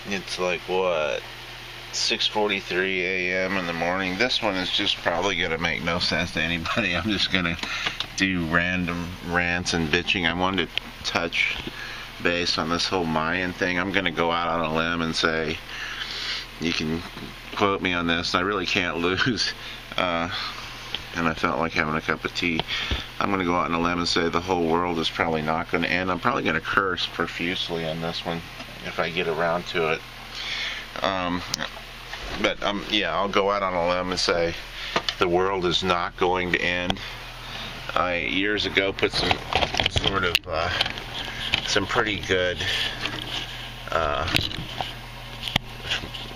It's like, what, 6:43 a.m. in the morning. This one is just probably going to make no sense to anybody. I'm just going to do random rants and bitching. I wanted to touch base on this whole Mayan thing. I'm going to go out on a limb and say, you can quote me on this. I really can't lose. And I felt like having a cup of tea. I'm going to go out on a limb and say the whole world is probably not going to end. I'm probably going to curse profusely on this one if I get around to it. But yeah, I'll go out on a limb and say the world is not going to end. I years ago put some sort of some pretty good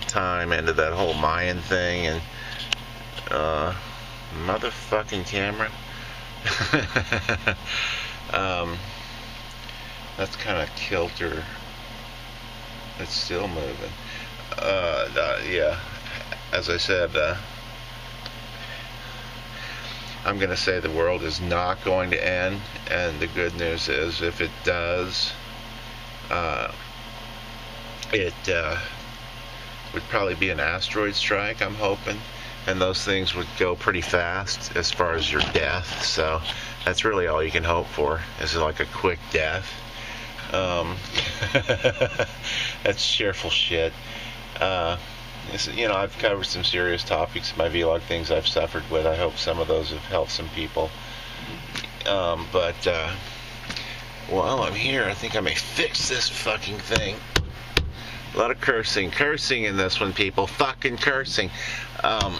time into that whole Mayan thing, and motherfucking camera. That's kind of kilter. It's still moving. Yeah, as I said, I'm going to say the world is not going to end, and the good news is if it does, it would probably be an asteroid strike, I'm hoping, and those things would go pretty fast as far as your death, so that's really all you can hope for, is like a quick death. That's cheerful shit. You know, I've covered some serious topics in my vlog, things I've suffered with. I hope some of those have helped some people. But while I'm here, I think I may fix this fucking thing. A lot of cursing in this one, people. Fucking cursing. I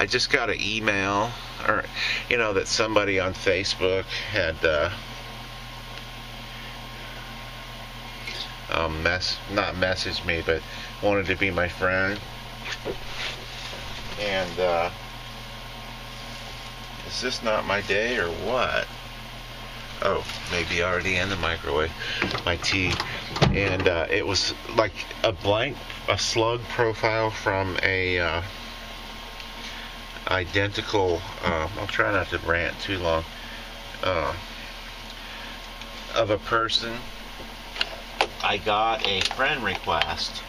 just got an email, or you know, that somebody on Facebook had not messaged me, but wanted to be my friend. And is this not my day or what? Oh, maybe already in the microwave. My tea. And it was like a slug profile from a identical, I'll try not to rant too long, of a person. I got a friend request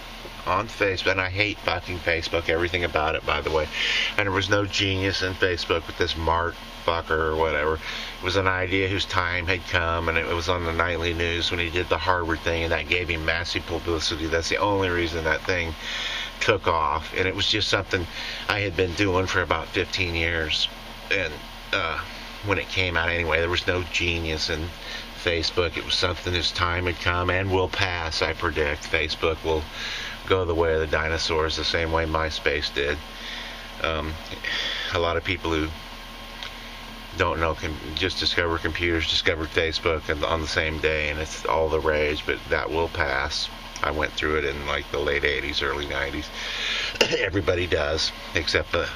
on Facebook, and I hate fucking Facebook, everything about it, by the way. And there was no genius in Facebook with this Mark fucker or whatever. It was an idea whose time had come, and it was on the nightly news when he did the Harvard thing, and that gave him massive publicity. That's the only reason that thing took off, and it was just something I had been doing for about 15 years. And when it came out anyway, there was no genius in Facebook. It was something whose time had come and will pass, I predict. Facebook will go the way of the dinosaurs, the same way MySpace did. A lot of people who don't know can just discover computers, discovered Facebook on the same day, and it's all the rage, but that will pass. I went through it in like the late 80s, early 90s. Everybody does, except the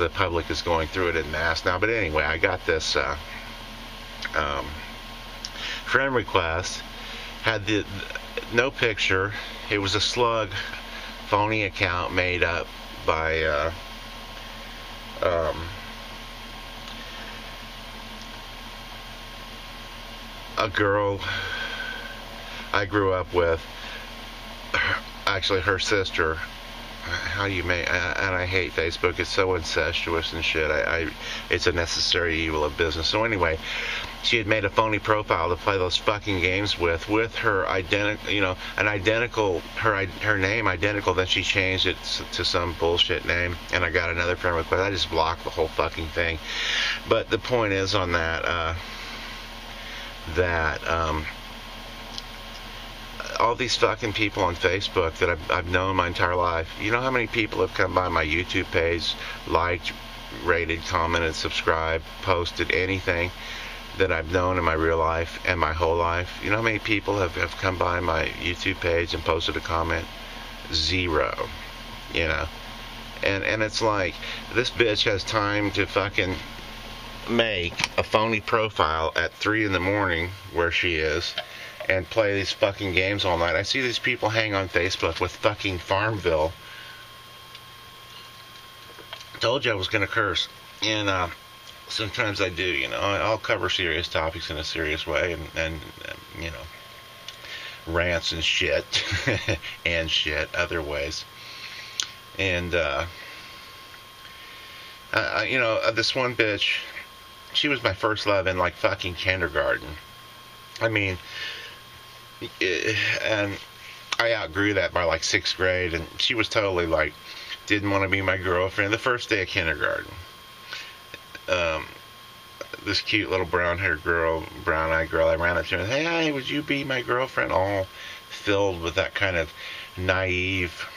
public is going through it en masse now. But anyway, I got this friend request, had no picture. It was a slug phony account made up by a girl I grew up with, actually her sister. And I hate Facebook. It's so incestuous and shit. It's a necessary evil of business. So anyway, she had made a phony profile to play those fucking games with her identical, you know, her name identical. Then she changed it to some bullshit name, and I got another friend request. I just blocked the whole fucking thing. But the point is on that, all these fucking people on Facebook that I've known my entire life. You know how many people have come by my YouTube page, liked, rated, commented, subscribed, posted anything that I've known in my real life and my whole life? You know how many people have come by my YouTube page and posted a comment? Zero. You know? And it's like, this bitch has time to fucking make a phony profile at 3 in the morning where she is and play these fucking games all night. I see these people hang on Facebook with fucking Farmville. Told you I was gonna curse. And sometimes I do, you know. I'll cover serious topics in a serious way, and you know. rants and shit, and shit other ways. And this one bitch, she was my first love in like fucking kindergarten. I mean, and I outgrew that by like 6th grade, and she was totally like, didn't want to be my girlfriend the first day of kindergarten. This cute little brown-haired girl, brown-eyed girl, I ran up to her and said, hey, would you be my girlfriend? All filled with that kind of naive,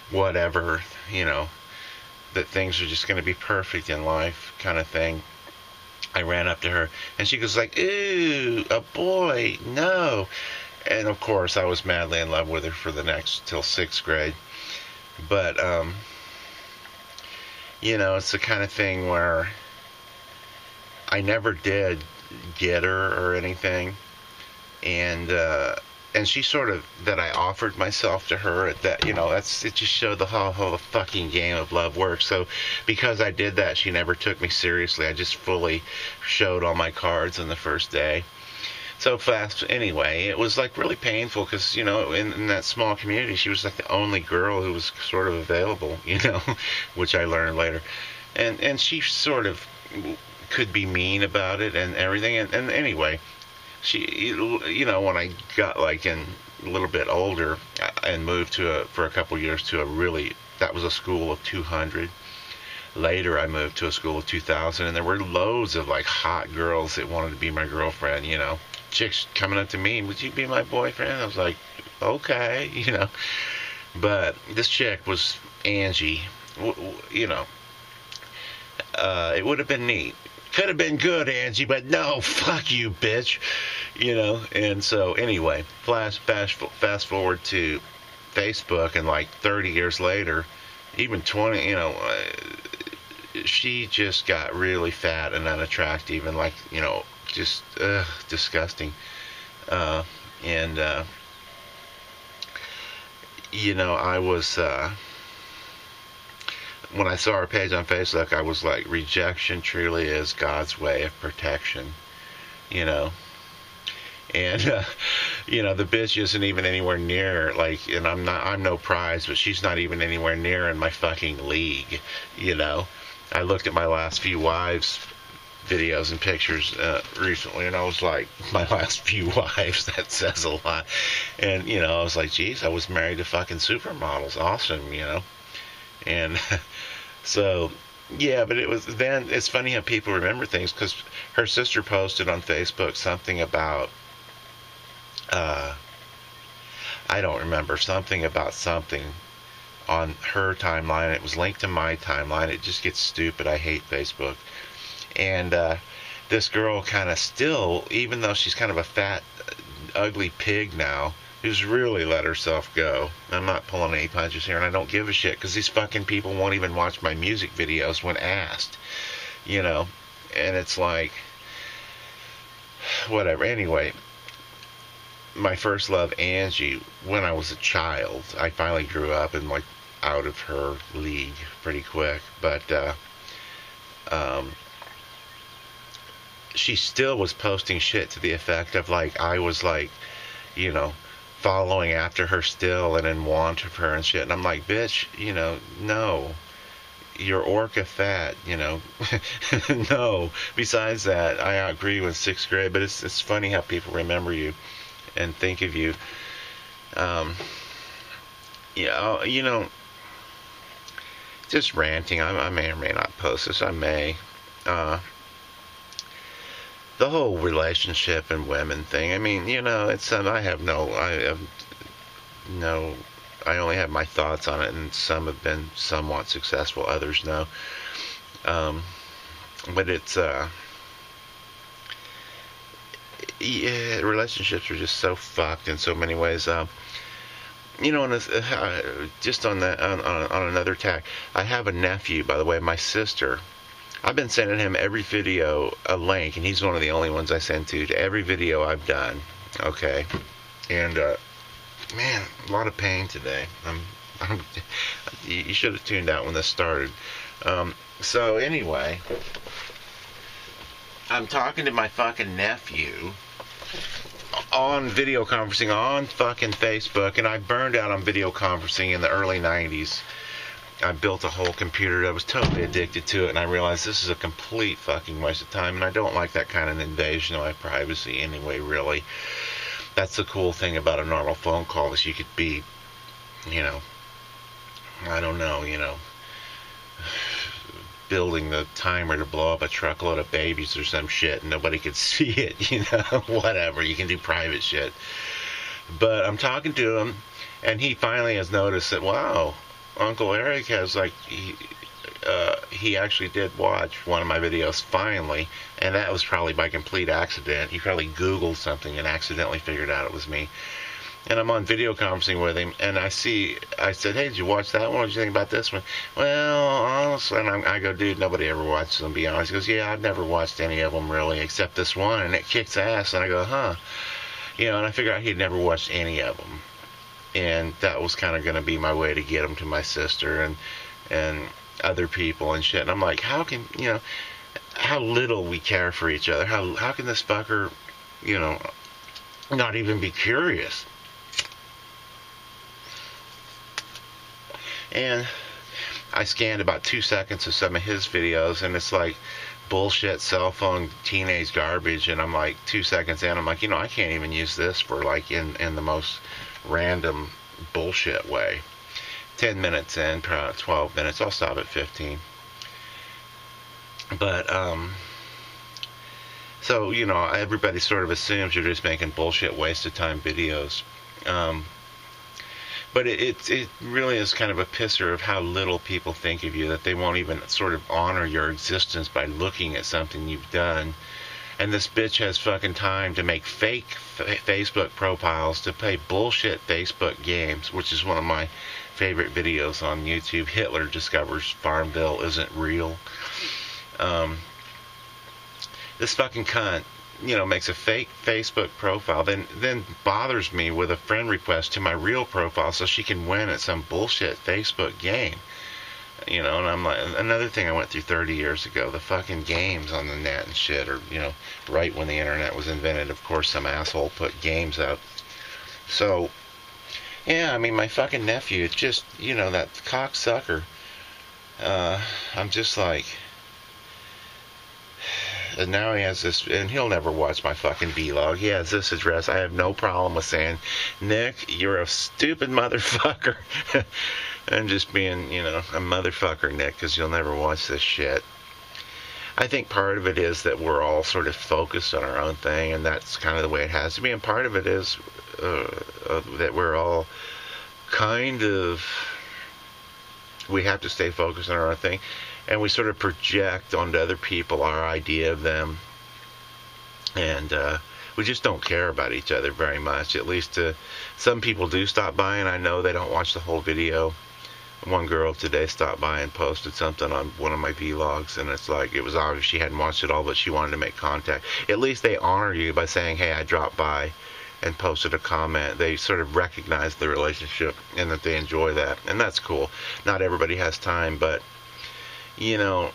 whatever, that things are just going to be perfect in life kind of thing. I ran up to her, and she goes like, ooh, a boy, no. And, of course, I was madly in love with her for the next, till 6th grade. But, it's the kind of thing where I never did get her or anything. And she sort of, that I offered myself to her at that, it just showed how the fucking game of love works. So because I did that, she never took me seriously. I just fully showed all my cards on the first day. So fast, anyway, it was like really painful because, in that small community, she was like the only girl who was sort of available, which I learned later. And she sort of could be mean about it and everything. And anyway, she, when I got like a little bit older and moved for a couple years to that was a school of 200. Later, I moved to a school of 2,000, and there were loads of like hot girls that wanted to be my girlfriend, chicks coming up to me, would you be my boyfriend? I was like, okay, But this chick was Angie, it would have been neat. Could have been good, Angie, but no, fuck you, bitch. And so anyway, fast forward to Facebook, and like 30 years later, even 20, she just got really fat and unattractive and like, just disgusting. I was, when I saw her page on Facebook, I was like, rejection truly is God's way of protection, And, the bitch isn't even anywhere near, like, and I'm no prize, but she's not even anywhere near in my fucking league, I looked at my last few wives videos and pictures recently, and I was like, my last few wives, that says a lot. And, I was like, geez, I was married to fucking supermodels. Awesome, And so, yeah, but it's funny how people remember things, because her sister posted on Facebook something about, I don't remember, something about something on her timeline. It was linked to my timeline. It just gets stupid. I hate Facebook. And this girl kind of still, even though she's kind of a fat, ugly pig now, who's really let herself go. I'm not pulling any punches here, and I don't give a shit, because these fucking people won't even watch my music videos when asked, And it's like, whatever. Anyway, my first love, Angie, when I was a child, I finally grew up and like out of her league pretty quick, but she still was posting shit to the effect of like I was like, following after her still and in want of her and shit. And I'm like, bitch, no, you're orca fat, no. Besides that, I agree with 6th grade, but it's funny how people remember you and think of you. Just ranting. I may or may not post this. I may. The whole relationship and women thing. I mean, it's I only have my thoughts on it, and some have been somewhat successful. Others no. But it's relationships are just so fucked in so many ways. Just on another tack, I have a nephew, by the way, my sister. I've been sending him every video a link, and he's one of the only ones I send to every video I've done. Okay, and man, a lot of pain today. You should have tuned out when this started. So anyway, I'm talking to my fucking nephew, on video conferencing on fucking Facebook, and I burned out on video conferencing in the early 90s. I built a whole computer that was totally addicted to it, and I realized this is a complete fucking waste of time, and I don't like that kind of invasion of my privacy anyway, really. That's the cool thing about a normal phone call, is you could be, you know, I don't know, you know, building the timer to blow up a truckload of babies or some shit, and nobody could see it, you know, whatever. You can do private shit. But I'm talking to him, and he finally has noticed that, wow, Uncle Eric has, like, he actually did watch one of my videos finally, and that was probably by complete accident. He probably Googled something and accidentally figured out it was me. And I'm on video conferencing with him, and I said, hey, did you watch that one? What did you think about this one? Well, honestly, and I go, dude, nobody ever watches them, be honest. He goes, yeah, I've never watched any of them, really, except this one, and it kicks ass. And I go, huh. You know, and I figured out he'd never watched any of them. And that was kind of going to be my way to get him to my sister and other people and shit. And I'm like, how can, you know, how little we care for each other. How can this fucker, you know, not even be curious? And I scanned about 2 seconds of some of his videos, and it's like bullshit cell phone teenage garbage. And I'm like, 2 seconds in, I'm like, you know, I can't even use this for, like, in the most random bullshit way. 10 minutes in, 12 minutes, I'll stop at 15. But so, you know, everybody sort of assumes you're just making bullshit waste of time videos. But it really is kind of a pisser of how little people think of you, that they won't even sort of honor your existence by looking at something you've done. And this bitch has fucking time to make fake Facebook profiles to play bullshit Facebook games, which is one of my favorite videos on YouTube. Hitler discovers Farmville isn't real. This fucking cunt, you know, makes a fake Facebook profile, then bothers me with a friend request to my real profile so she can win at some bullshit Facebook game. You know, and I'm like, another thing I went through 30 years ago, the fucking games on the net and shit, or, you know, right when the internet was invented, of course, some asshole put games up. So, yeah, I mean, my fucking nephew, it's just, you know, that cocksucker. I'm just like, and now he has this, and he'll never watch my fucking vlog. He has this address. I have no problem with saying, Nick, you're a stupid motherfucker. And just being, you know, a motherfucker, Nick, because you'll never watch this shit. I think part of it is that we're all sort of focused on our own thing, and that's kind of the way it has to be. And part of it is that we're all kind of, we have to stay focused on our own thing, and we sort of project onto other people our idea of them, and we just don't care about each other very much. At least some people do stop by, and I know they don't watch the whole video. One girl today stopped by and posted something on one of my vlogs, and it's like, it was obvious she hadn't watched it all, but she wanted to make contact. At least they honor you by saying, hey, I dropped by and posted a comment. They sort of recognize the relationship and that they enjoy that, and that's cool. Not everybody has time, but, you know,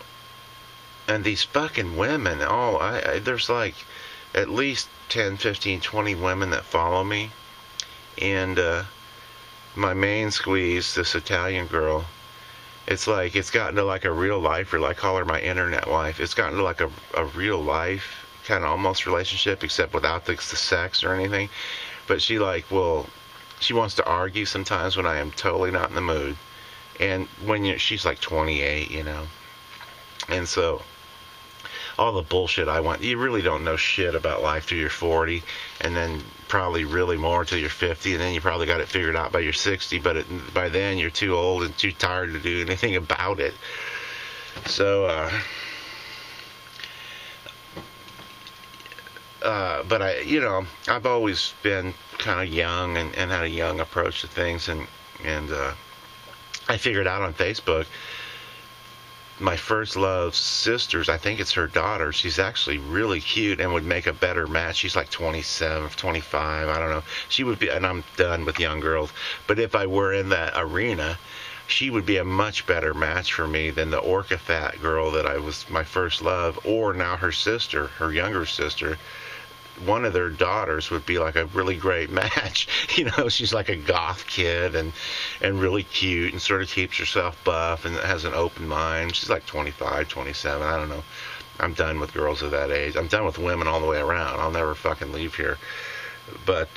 and these fucking women, there's like at least 10, 15, 20 women that follow me, and my main squeeze, this Italian girl, it's like, it's gotten to like a real life, or I call her my internet wife. It's gotten to like a real life kind of almost relationship, except without the sex or anything. But she like, well, she wants to argue sometimes when I am totally not in the mood. And when she's like 28, you know. And so all the bullshit I want, you really don't know shit about life till you're 40, and then probably really more till you're 50, and then you probably got it figured out by you're 60, but by then you're too old and too tired to do anything about it. So, but I, you know, I've always been kind of young and had a young approach to things, and I figured out on Facebook, my first love's sisters, I think it's her daughter, she's actually really cute and would make a better match. She's like 27, 25, I don't know. She would be, and I'm done with young girls, but if I were in that arena, she would be a much better match for me than the orca fat girl that I was my first love, or now her sister, her younger sister, one of their daughters would be like a really great match. She's like a goth kid and really cute and sort of keeps herself buff and has an open mind. She's like 25, 27, I don't know. I'm done with girls of that age. I'm done with women all the way around. I'll never fucking leave here. But,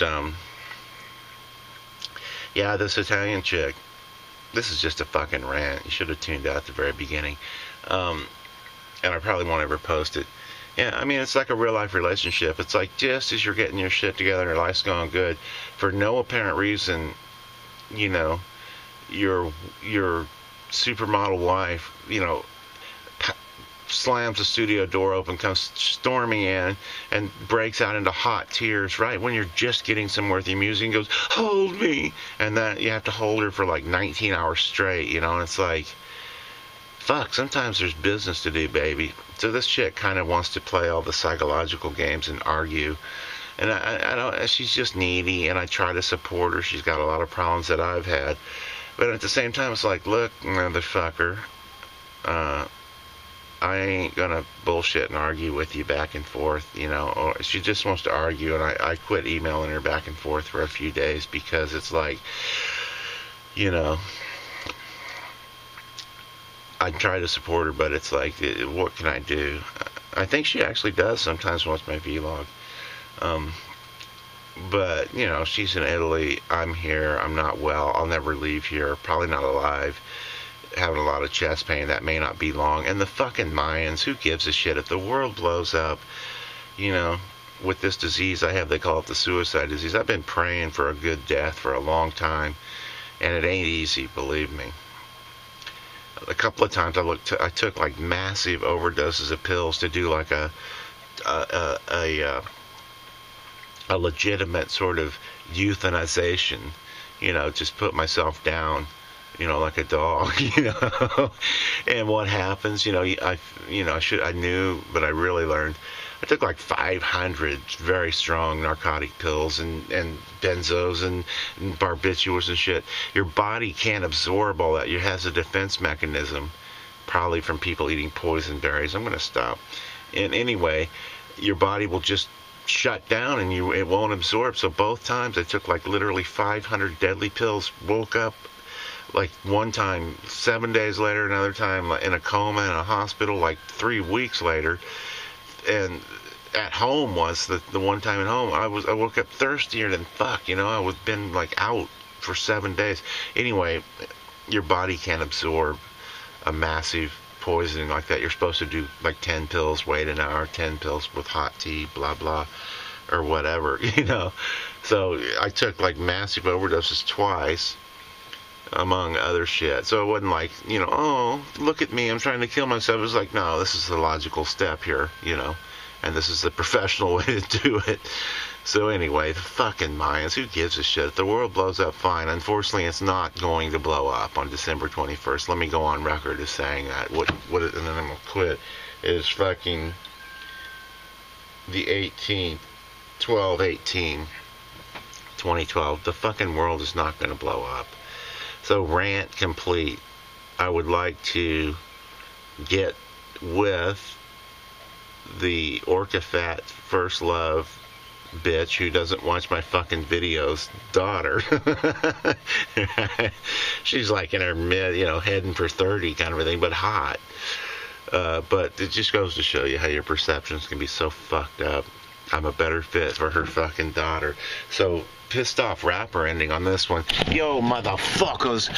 yeah, this Italian chick, this is just a fucking rant. You should have tuned out at the very beginning. And I probably won't ever post it. Yeah, I mean, it's like a real-life relationship. It's like just as you're getting your shit together and your life's going good, for no apparent reason, your supermodel wife, slams the studio door open, comes storming in, and breaks out into hot tears right when you're just getting somewhere with your music and goes, "Hold me!" And that you have to hold her for like 19 hours straight, and it's like, fuck, sometimes there's business to do, baby. So this chick kind of wants to play all the psychological games and argue. And I don't, she's just needy, and I try to support her. She's got a lot of problems that I've had. But at the same time, it's like, look, motherfucker, I ain't gonna bullshit and argue with you back and forth, Or she just wants to argue, and I quit emailing her back and forth for a few days because it's like, I try to support her, but it's like, what can I do? I think she actually does sometimes watch my vlog. But, she's in Italy. I'm here. I'm not well. I'll never leave here. Probably not alive. Having a lot of chest pain. That may not be long. And the fucking Mayans, who gives a shit? If the world blows up, with this disease I have, they call it the suicide disease. I've been praying for a good death for a long time. And it ain't easy, believe me. A couple of times I took like massive overdoses of pills to do like a legitimate sort of euthanization, just put myself down, like a dog, And what happens, I knew, but I really learned. I took like 500 very strong narcotic pills and benzos and barbiturates and shit. Your body can't absorb all that. It has a defense mechanism, probably from people eating poison berries. I'm going to stop. And anyway, your body will just shut down and it won't absorb. So both times I took like literally 500 deadly pills, woke up like one time 7 days later, another time in a coma in a hospital like 3 weeks later. And at home was the one time at home, I woke up thirstier than fuck, I was been like out for 7 days. Anyway, your body can't absorb a massive poisoning like that. You're supposed to do like 10 pills, wait an hour, 10 pills with hot tea, blah blah, or whatever, So I took like massive overdoses twice, among other shit. So it wasn't like, oh, look at me, I'm trying to kill myself. It was like, no, this is the logical step here, and this is the professional way to do it. So anyway, the fucking Mayans, who gives a shit? If the world blows up, fine. Unfortunately, it's not going to blow up on December 21st. Let me go on record as saying that. And then I'm going to quit. It is fucking the 18th, 12/18, 2012. The fucking world is not going to blow up. So rant complete. I would like to get with the Orca Fat First Love bitch who doesn't watch my fucking videos daughter. She's like in her mid, heading for 30 kind of a thing, but hot. But it just goes to show you how your perceptions can be so fucked up. I'm a better fit for her fucking daughter. So pissed off rapper ending on this one. Yo, motherfuckers.